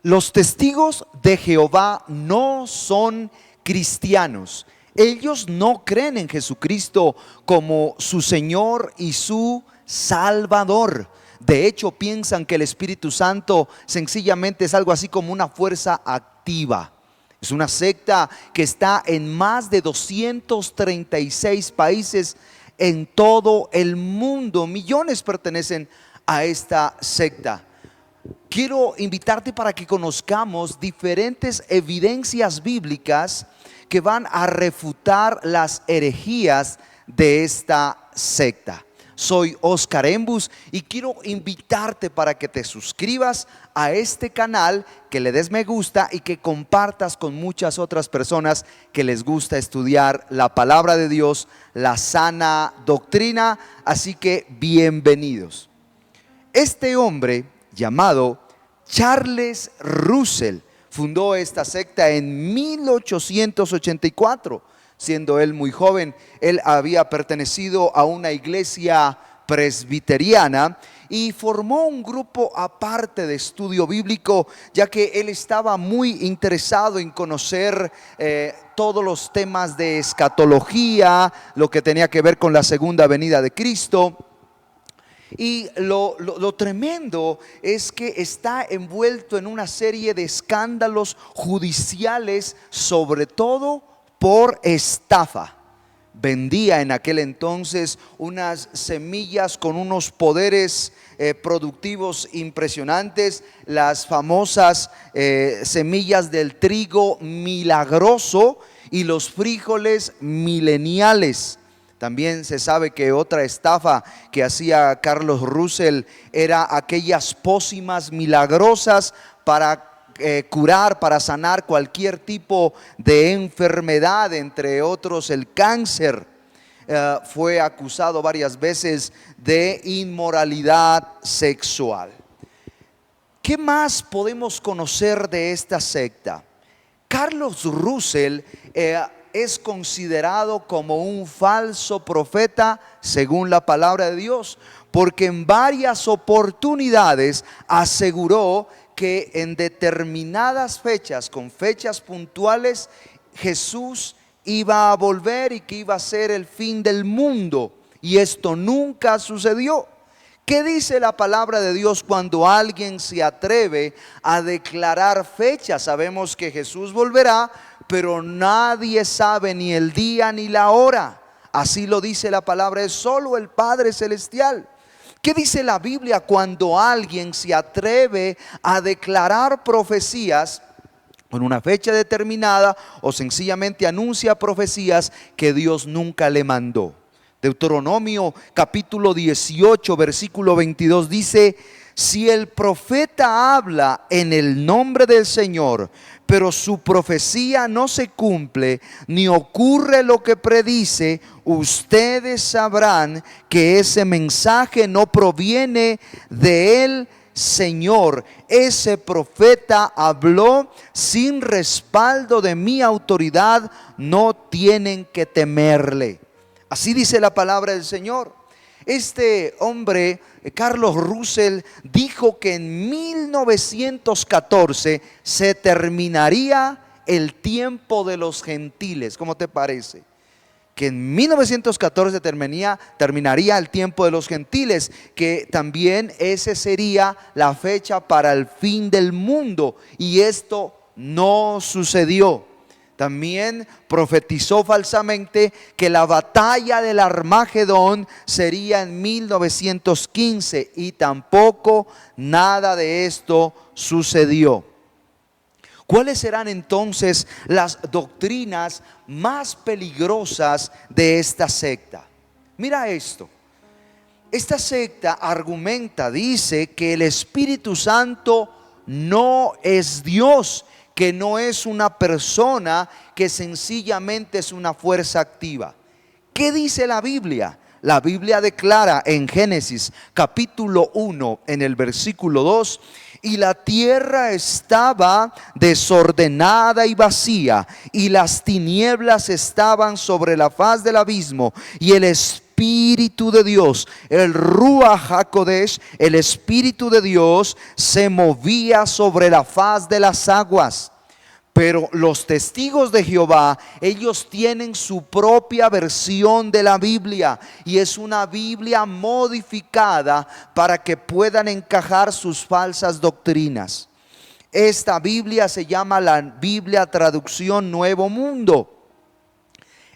Los testigos de Jehová no son cristianos. Ellos no creen en Jesucristo como su Señor y su Salvador. De hecho, piensan que el Espíritu Santo sencillamente es algo así como una fuerza activa. Es una secta que está en más de 236 países en todo el mundo. Millones pertenecen a esta secta. Quiero invitarte para que conozcamos diferentes evidencias bíblicas que van a refutar las herejías de esta secta. Soy Oscar Embus y quiero invitarte para que te suscribas a este canal, que le des me gusta y que compartas con muchas otras personas que les gusta estudiar la palabra de Dios, la sana doctrina. Así que bienvenidos. Este hombre llamado Charles Russell fundó esta secta en 1884. Siendo él muy joven, él había pertenecido a una iglesia presbiteriana y formó un grupo aparte de estudio bíblico, ya que él estaba muy interesado en conocer todos los temas de escatología, lo que tenía que ver con la segunda venida de Cristo. Y lo tremendo es que está envuelto en una serie de escándalos judiciales, sobre todo por estafa. Vendía en aquel entonces unas semillas con unos poderes productivos impresionantes, las famosas semillas del trigo milagroso y los frijoles mileniales. También se sabe que otra estafa que hacía Carlos Russell era aquellas pócimas milagrosas para curar, para sanar cualquier tipo de enfermedad, entre otros el cáncer. Fue acusado varias veces de inmoralidad sexual. ¿Qué más podemos conocer de esta secta? Carlos Russell es considerado como un falso profeta según la palabra de Dios, porque en varias oportunidades aseguró que en determinadas fechas, con fechas puntuales, Jesús iba a volver y que iba a ser el fin del mundo, y esto nunca sucedió. ¿Qué dice la palabra de Dios cuando alguien se atreve a declarar fechas? Sabemos que Jesús volverá, pero nadie sabe ni el día ni la hora. Así lo dice la palabra, es solo el Padre Celestial. ¿Qué dice la Biblia cuando alguien se atreve a declarar profecías con una fecha determinada o sencillamente anuncia profecías que Dios nunca le mandó? Deuteronomio capítulo 18 versículo 22 dice: si el profeta habla en el nombre del Señor, pero su profecía no se cumple, ni ocurre lo que predice, ustedes sabrán que ese mensaje no proviene del Señor. Ese profeta habló sin respaldo de mi autoridad, no tienen que temerle. Así dice la palabra del Señor. Este hombre, Carlos Russell, dijo que en 1914 se terminaría el tiempo de los gentiles. ¿Cómo te parece? Que en 1914 terminaría el tiempo de los gentiles, que también ese sería la fecha para el fin del mundo, y esto no sucedió. También profetizó falsamente que la batalla del Armagedón sería en 1915 y tampoco nada de esto sucedió. ¿Cuáles serán entonces las doctrinas más peligrosas de esta secta? Mira esto. Esta secta argumenta, dice que el Espíritu Santo no es Dios, que no es una persona, que sencillamente es una fuerza activa. ¿Qué dice la Biblia? La Biblia declara en Génesis capítulo 1 en el versículo 2: y la tierra estaba desordenada y vacía, y las tinieblas estaban sobre la faz del abismo, y el Espíritu Espíritu de Dios, el Ruach HaKodesh, el Espíritu de Dios, se movía sobre la faz de las aguas. Pero los testigos de Jehová, ellos tienen su propia versión de la Biblia, y es una Biblia modificada para que puedan encajar sus falsas doctrinas. Esta Biblia se llama la Biblia Traducción Nuevo Mundo.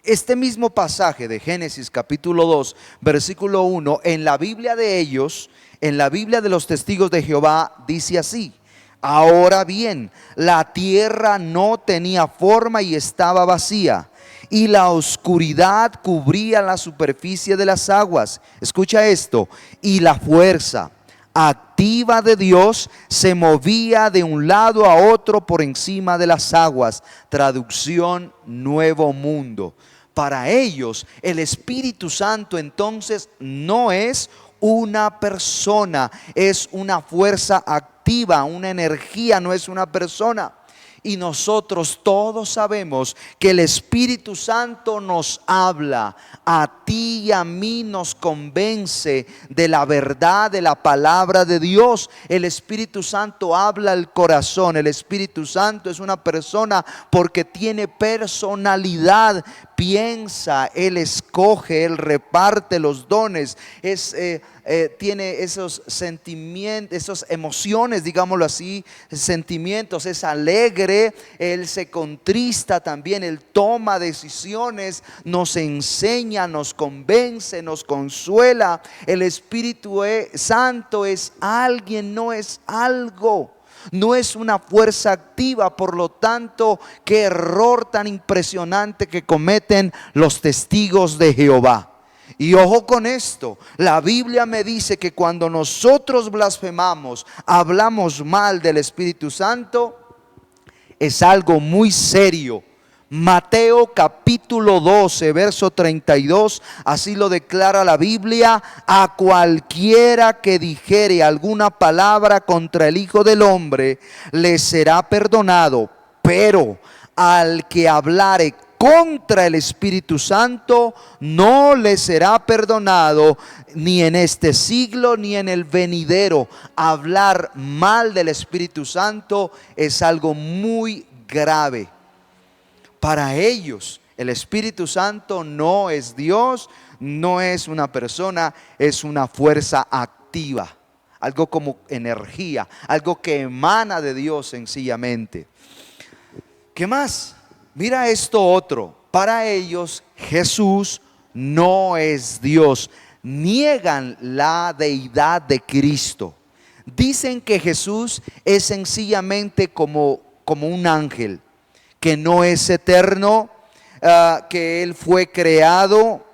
Este mismo pasaje de Génesis capítulo 2, versículo 1, en la Biblia de ellos, en la Biblia de los testigos de Jehová, dice así: ahora bien, la tierra no tenía forma y estaba vacía, y la oscuridad cubría la superficie de las aguas. Escucha esto: y la fuerza activa de Dios se movía de un lado a otro por encima de las aguas. Traducción Nuevo Mundo. Para ellos, el Espíritu Santo entonces no es una persona, es una fuerza activa, una energía, no es una persona. Y nosotros todos sabemos que el Espíritu Santo nos habla, a ti y a mí nos convence de la verdad de la palabra de Dios. El Espíritu Santo habla al corazón. El Espíritu Santo es una persona porque tiene personalidad. Piensa, Él escoge, Él reparte los dones, tiene esos sentimientos, esas emociones, digámoslo así, sentimientos, es alegre, Él se contrista también, Él toma decisiones, nos enseña, nos convence, nos consuela. El Espíritu Santo es alguien, no es algo. No es una fuerza activa. Por lo tanto, qué error tan impresionante que cometen los testigos de Jehová. Y ojo con esto, la Biblia me dice que cuando nosotros blasfemamos, hablamos mal del Espíritu Santo, es algo muy serio. Mateo capítulo 12, verso 32, así lo declara la Biblia: a cualquiera que dijere alguna palabra contra el Hijo del Hombre, le será perdonado, pero al que hablare contra el Espíritu Santo, no le será perdonado, ni en este siglo ni en el venidero. Hablar mal del Espíritu Santo es algo muy grave. Para ellos, el Espíritu Santo no es Dios, no es una persona, es una fuerza activa, algo como energía, algo que emana de Dios sencillamente. ¿Qué más? Mira esto otro. Para ellos, Jesús no es Dios. Niegan la deidad de Cristo. Dicen que Jesús es sencillamente como un ángel, que no es eterno, que Él fue creado.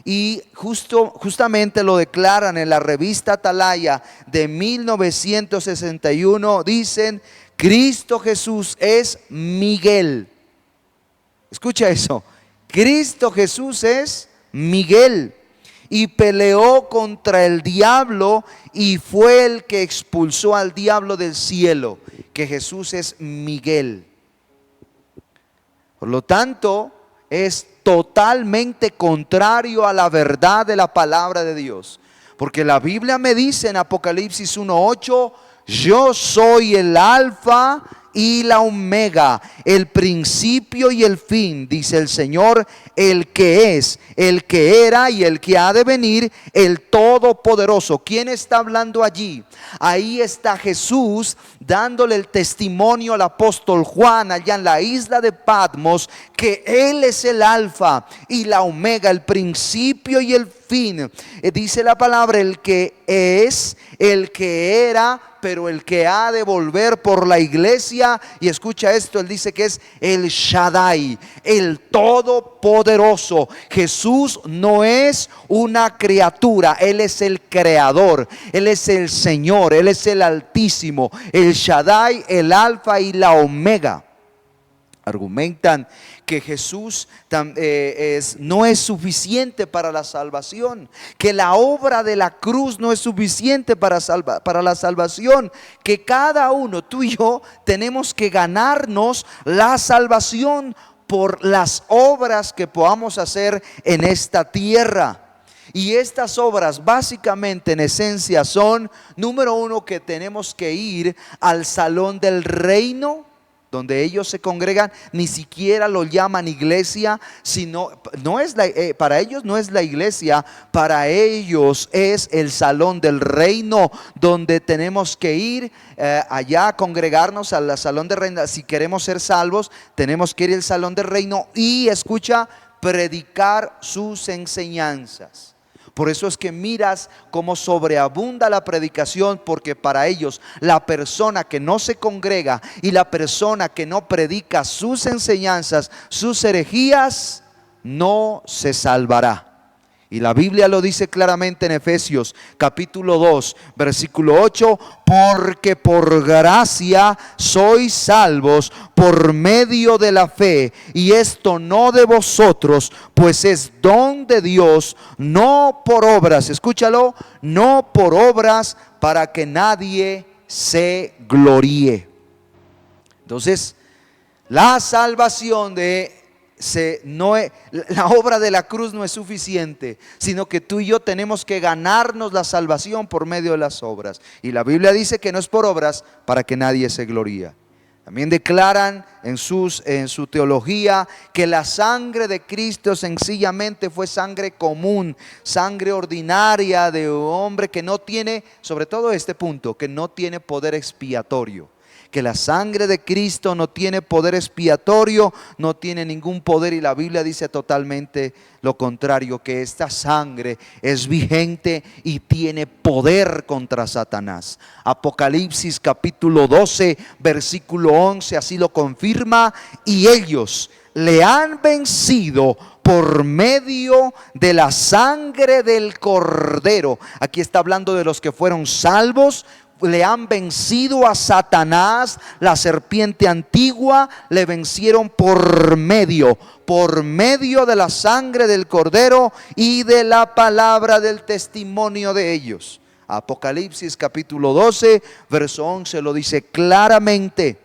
Y justamente lo declaran en la revista Atalaya de 1961. Dicen: Cristo Jesús es Miguel. Escucha eso: Cristo Jesús es Miguel, y peleó contra el diablo y fue el que expulsó al diablo del cielo. Que Jesús es Miguel. Por lo tanto, es totalmente contrario a la verdad de la palabra de Dios. Porque la Biblia me dice en Apocalipsis 1:8: yo soy el alfa y la omega, el principio y el fin, dice el Señor, el que es, el que era y el que ha de venir, el Todopoderoso. ¿Quién está hablando allí? Ahí está Jesús dándole el testimonio al apóstol Juan allá en la isla de Patmos, que Él es el alfa y la omega, el principio y el fin. Dice la palabra: el que es, el que era, pero el que ha de volver por la iglesia. Y escucha esto, Él dice que es el Shaddai, el Todopoderoso. Jesús no es una criatura, Él es el creador, Él es el Señor, Él es el Altísimo, el Shaddai, el Alfa y la Omega. Argumentan que Jesús no es suficiente para la salvación, que la obra de la cruz no es suficiente para la salvación, que cada uno, tú y yo, tenemos que ganarnos la salvación por las obras que podamos hacer en esta tierra. Y estas obras básicamente en esencia son, número uno, que tenemos que ir al salón del reino, donde ellos se congregan. Ni siquiera lo llaman iglesia, sino no es para ellos no es la iglesia, para ellos es el salón del reino, donde tenemos que ir allá a congregarnos al salón del reino. Si queremos ser salvos, tenemos que ir al salón del reino y, escucha, predicar sus enseñanzas. Por eso es que miras cómo sobreabunda la predicación, porque para ellos la persona que no se congrega y la persona que no predica sus enseñanzas, sus herejías, no se salvará. Y la Biblia lo dice claramente en Efesios capítulo 2 versículo 8: porque por gracia sois salvos por medio de la fe, y esto no de vosotros, pues es don de Dios, no por obras. Escúchalo: no por obras, para que nadie se gloríe. Entonces, la salvación la obra de la cruz no es suficiente, sino que tú y yo tenemos que ganarnos la salvación por medio de las obras. Y la Biblia dice que no es por obras, para que nadie se gloríe. También declaran en su teología que la sangre de Cristo sencillamente fue sangre común, sangre ordinaria de un hombre que no tiene, sobre todo este punto, que no tiene poder expiatorio. Que la sangre de Cristo no tiene poder expiatorio, no tiene ningún poder, y la Biblia dice totalmente lo contrario, que esta sangre es vigente y tiene poder contra Satanás. Apocalipsis capítulo 12 versículo 11 así lo confirma: y ellos le han vencido por medio de la sangre del Cordero. Aquí está hablando de los que fueron salvos. Le han vencido a Satanás, la serpiente antigua, le vencieron por medio de la sangre del Cordero y de la palabra del testimonio de ellos. Apocalipsis capítulo 12 verso 11 lo dice claramente.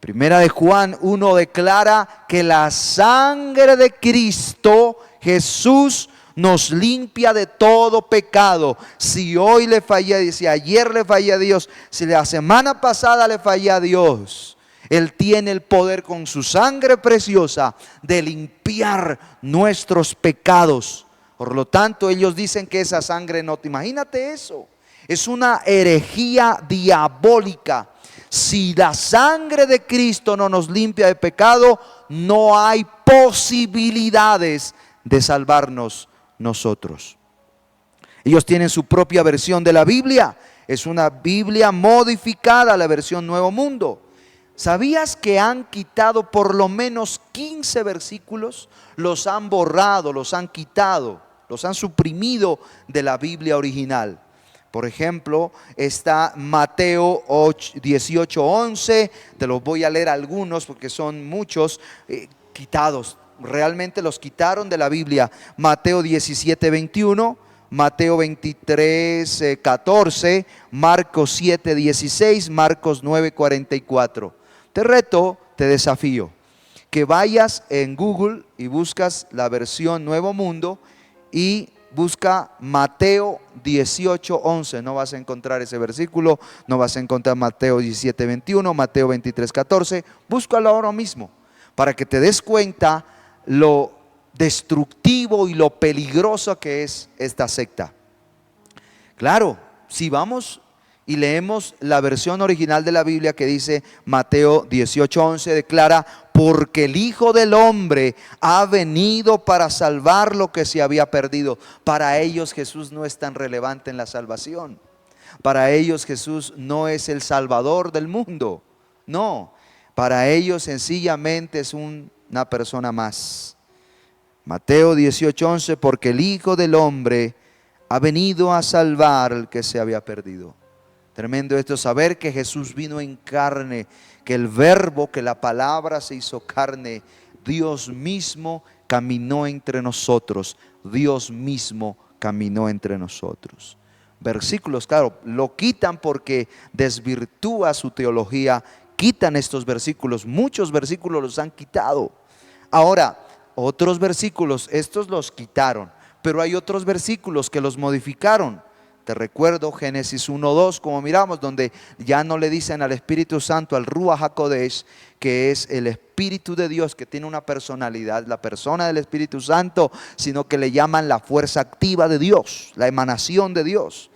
Primera de Juan 1 declara que la sangre de Cristo Jesús nos limpia de todo pecado. Si hoy le fallé, si ayer le fallé a Dios, si la semana pasada le fallé a Dios, Él tiene el poder con su sangre preciosa de limpiar nuestros pecados. Por lo tanto, ellos dicen que esa sangre no, imagínate eso, es una herejía diabólica. Si la sangre de Cristo no nos limpia de pecado, no hay posibilidades de salvarnos nosotros. Ellos tienen su propia versión de la Biblia. Es una Biblia modificada, la versión Nuevo Mundo. ¿Sabías que han quitado por lo menos 15 versículos? Los han borrado, los han quitado, los han suprimido de la Biblia original. Por ejemplo, está Mateo 18:11. Te los voy a leer algunos porque son muchos quitados. Realmente los quitaron de la Biblia. Mateo 17:21, Mateo 23:14, Marcos 7:16, Marcos 9:44. Te reto, te desafío, que vayas en Google y buscas la versión Nuevo Mundo y busca Mateo 18:11. No vas a encontrar ese versículo, no vas a encontrar Mateo 17:21, Mateo 23:14. Búscalo ahora mismo para que te des cuenta lo destructivo y lo peligroso que es esta secta. Claro, si vamos y leemos la versión original de la Biblia, que dice Mateo 18:11, declara: porque el Hijo del Hombre ha venido para salvar lo que se había perdido. Para ellos Jesús no es tan relevante en la salvación. Para ellos Jesús no es el Salvador del mundo. No, para ellos sencillamente es una persona más. Mateo 18:11, porque el Hijo del Hombre ha venido a salvar al que se había perdido. Tremendo esto, saber que Jesús vino en carne, que el verbo, que la palabra se hizo carne. Dios mismo caminó entre nosotros. Dios mismo caminó entre nosotros. Versículos, claro, lo quitan porque desvirtúa su teología. Quitan estos versículos, muchos versículos los han quitado. Ahora, otros versículos, estos los quitaron, pero hay otros versículos que los modificaron. Te recuerdo Génesis 1:2, como miramos, donde ya no le dicen al Espíritu Santo, al Ruach HaKodesh, que es el Espíritu de Dios, que tiene una personalidad, la persona del Espíritu Santo, sino que le llaman la fuerza activa de Dios, la emanación de Dios.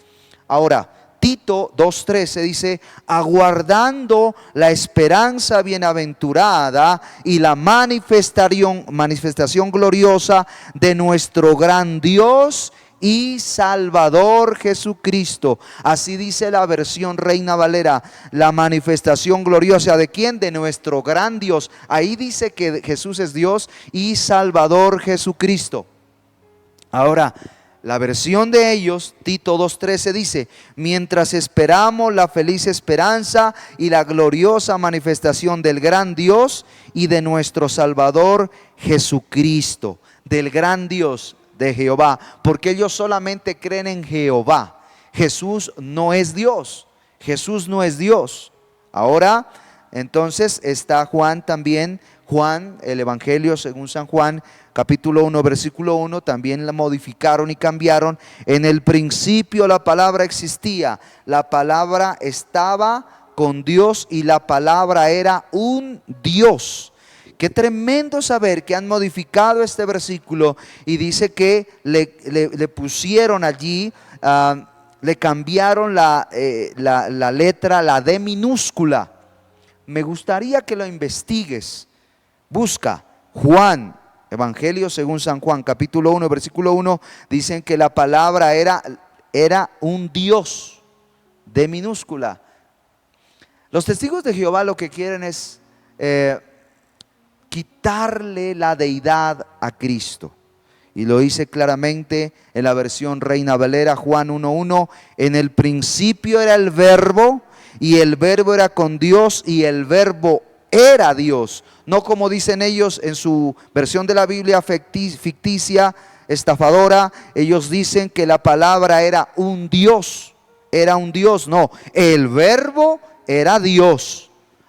Ahora, Tito 2:13 dice: aguardando la esperanza bienaventurada y la manifestación gloriosa de nuestro gran Dios y Salvador Jesucristo. Así dice la versión Reina Valera, la manifestación gloriosa. ¿De quién? De nuestro gran Dios. Ahí dice que Jesús es Dios y Salvador Jesucristo. Ahora, la versión de ellos, Tito 2:13 dice: mientras esperamos la feliz esperanza y la gloriosa manifestación del gran Dios y de nuestro Salvador Jesucristo. Del gran Dios, de Jehová, porque ellos solamente creen en Jehová. Jesús no es Dios. Jesús no es Dios. Ahora, entonces está Juan también. Juan, el Evangelio según San Juan, capítulo 1, versículo 1, también la modificaron y cambiaron. En el principio la palabra existía, la palabra estaba con Dios y la palabra era un Dios. Qué tremendo saber que han modificado este versículo y dice que le pusieron allí, le cambiaron la letra, la D minúscula. Me gustaría que lo investigues. Busca Juan, Evangelio según San Juan, capítulo 1, versículo 1, dicen que la palabra era un Dios, D minúscula. Los testigos de Jehová lo que quieren es quitarle la deidad a Cristo. Y lo dice claramente en la versión Reina Valera, Juan 1:1. En el principio era el Verbo, y el Verbo era con Dios, y el Verbo era Dios. No como dicen ellos en su versión de la Biblia ficticia, estafadora. Ellos dicen que la palabra era un Dios. Era un Dios. No, el Verbo era Dios.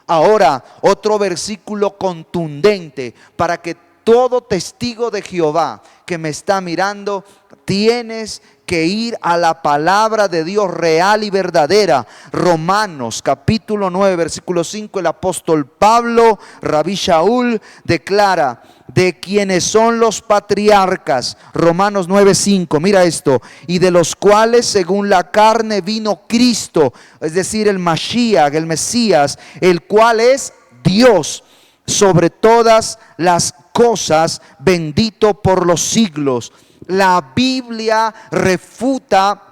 Ahora, otro versículo contundente para que todo testigo de Jehová que me está mirando, tienes que ir a la palabra de Dios real y verdadera. Romanos capítulo 9, versículo 5, el apóstol Pablo, Rabí Shaul, declara de quienes son los patriarcas. Romanos 9:5, mira esto: y de los cuales según la carne vino Cristo, es decir, el Mashiach, el Mesías, el cual es Dios sobre todas las cosas, bendito por los siglos. La Biblia refuta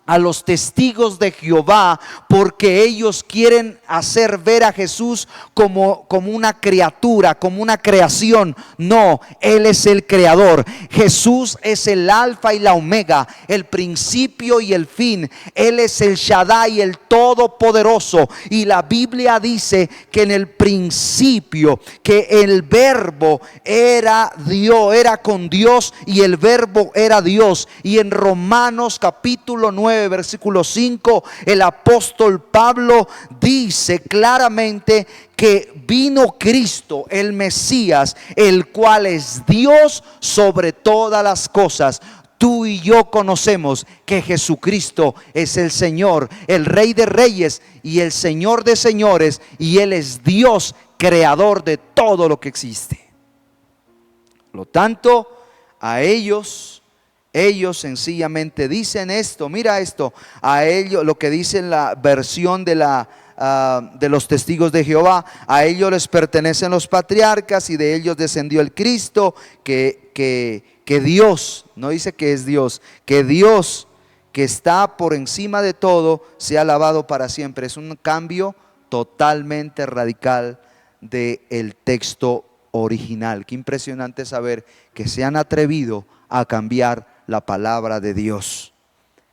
a los testigos de Jehová porque ellos quieren hacer ver a Jesús como una criatura, como una creación. No, Él es el creador. Jesús es el alfa y la omega, el principio y el fin. Él es el Shaddai, el todopoderoso. Y la Biblia dice que en el principio, que el Verbo era Dios, era con Dios, y el Verbo era Dios. Y en Romanos capítulo 9, versículo 5, el apóstol Pablo dice claramente que vino Cristo, el Mesías, el cual es Dios sobre todas las cosas. Tú y yo conocemos que Jesucristo es el Señor, el Rey de Reyes y el Señor de Señores, y Él es Dios, creador de todo lo que existe. Por lo tanto, a ellos sencillamente dicen esto. Mira esto, a ellos lo que dice en la versión de los testigos de Jehová: a ellos les pertenecen los patriarcas y de ellos descendió el Cristo, que Dios, no dice que es Dios, que Dios, que está por encima de todo, sea alabado para siempre. Es un cambio totalmente radical del texto original. Qué impresionante saber que se han atrevido a cambiar la palabra de Dios.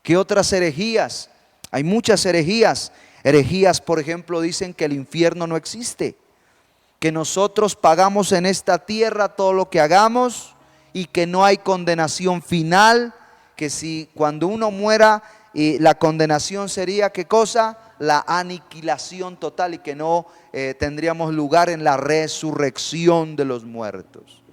¿Qué otras herejías? Hay muchas herejías. Herejías, por ejemplo, dicen que el infierno no existe, que nosotros pagamos en esta tierra todo lo que hagamos y que no hay condenación final, que si cuando uno muera, la condenación sería ¿qué cosa? La aniquilación total, y que no tendríamos lugar en la resurrección de los muertos.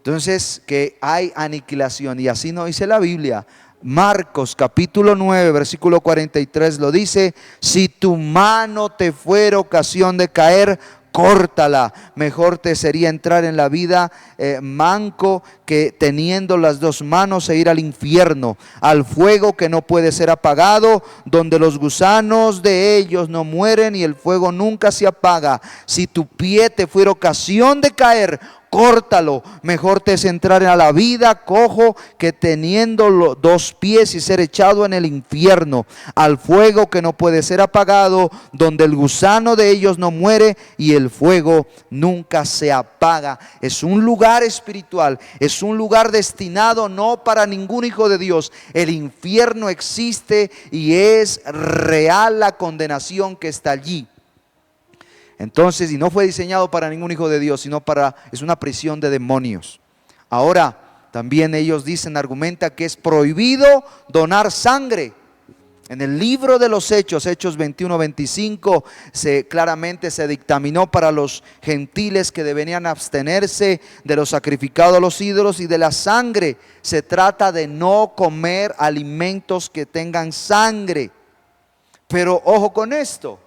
Entonces, que hay aniquilación, y así nos dice la Biblia. Marcos capítulo 9 versículo 43 lo dice: si tu mano te fuera ocasión de caer, córtala. Mejor te sería entrar en la vida manco que teniendo las dos manos e ir al infierno, al fuego que no puede ser apagado, donde los gusanos de ellos no mueren y el fuego nunca se apaga. Si tu pie te fuera ocasión de caer, córtalo. Mejor te es entrar a la vida cojo que teniendo los dos pies y ser echado en el infierno, al fuego que no puede ser apagado, donde el gusano de ellos no muere y el fuego nunca se apaga. Es un lugar espiritual, es un lugar destinado no para ningún hijo de Dios. El infierno existe y es real la condenación que está allí. Entonces, y no fue diseñado para ningún hijo de Dios, sino es una prisión de demonios. Ahora, también ellos dicen, argumenta que es prohibido donar sangre. En el libro de los Hechos 21-25, claramente se dictaminó para los gentiles que deberían abstenerse de lo sacrificado a los ídolos y de la sangre. Se trata de no comer alimentos que tengan sangre. Pero ojo con esto.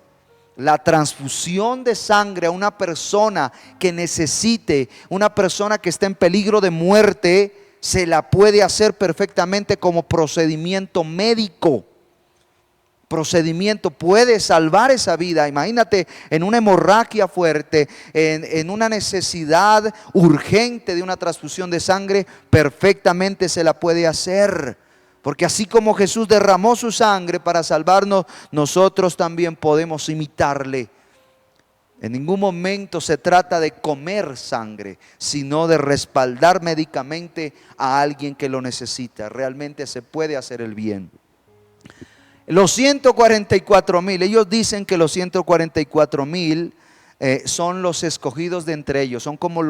La transfusión de sangre a una persona que necesite, una persona que está en peligro de muerte, se la puede hacer perfectamente como procedimiento médico. Procedimiento puede salvar esa vida. Imagínate en una hemorragia fuerte, en una necesidad urgente de una transfusión de sangre, perfectamente se la puede hacer. Porque así como Jesús derramó su sangre para salvarnos, nosotros también podemos imitarle. En ningún momento se trata de comer sangre, sino de respaldar médicamente a alguien que lo necesita. Realmente se puede hacer el bien. Los 144,000, ellos dicen que los 144,000 son los escogidos de entre ellos, son como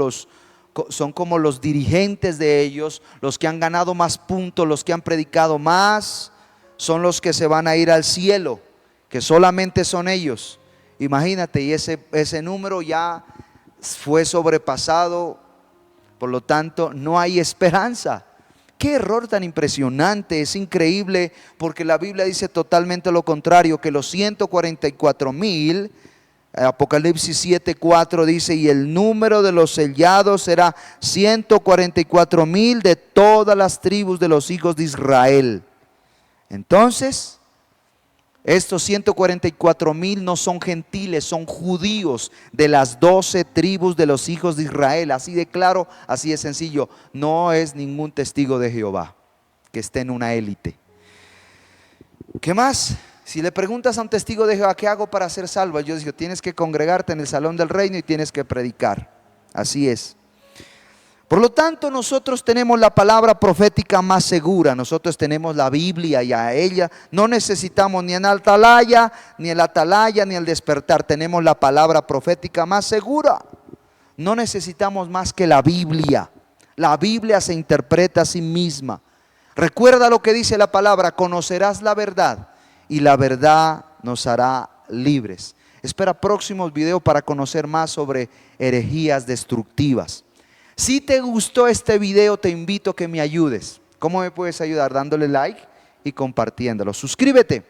los dirigentes de ellos, los que han ganado más puntos, los que han predicado más, son los que se van a ir al cielo, que solamente son ellos. Imagínate, y ese número ya fue sobrepasado, por lo tanto no hay esperanza. Qué error tan impresionante, es increíble, porque la Biblia dice totalmente lo contrario, que los 144,000, Apocalipsis 7:4 dice, y el número de los sellados será 144,000 de todas las tribus de los hijos de Israel. Entonces, estos 144,000 no son gentiles, son judíos de las 12 tribus de los hijos de Israel. Así de claro, así de sencillo. No es ningún testigo de Jehová que esté en una élite. ¿Qué más? Si le preguntas a un testigo de Jehová, ¿qué hago para ser salvo? Yo digo, tienes que congregarte en el salón del reino y tienes que predicar. Así es. Por lo tanto, nosotros tenemos la palabra profética más segura. Nosotros tenemos la Biblia y a ella no necesitamos ni en atalaya, ni el atalaya, ni el despertar. Tenemos la palabra profética más segura. No necesitamos más que la Biblia. La Biblia se interpreta a sí misma. Recuerda lo que dice la palabra: conocerás la verdad y la verdad nos hará libres. Espera próximos videos para conocer más sobre herejías destructivas. Si te gustó este video, te invito a que me ayudes. ¿Cómo me puedes ayudar? Dándole like y compartiéndolo. Suscríbete.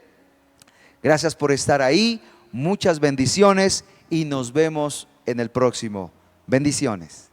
Gracias por estar ahí. Muchas bendiciones y nos vemos en el próximo. Bendiciones.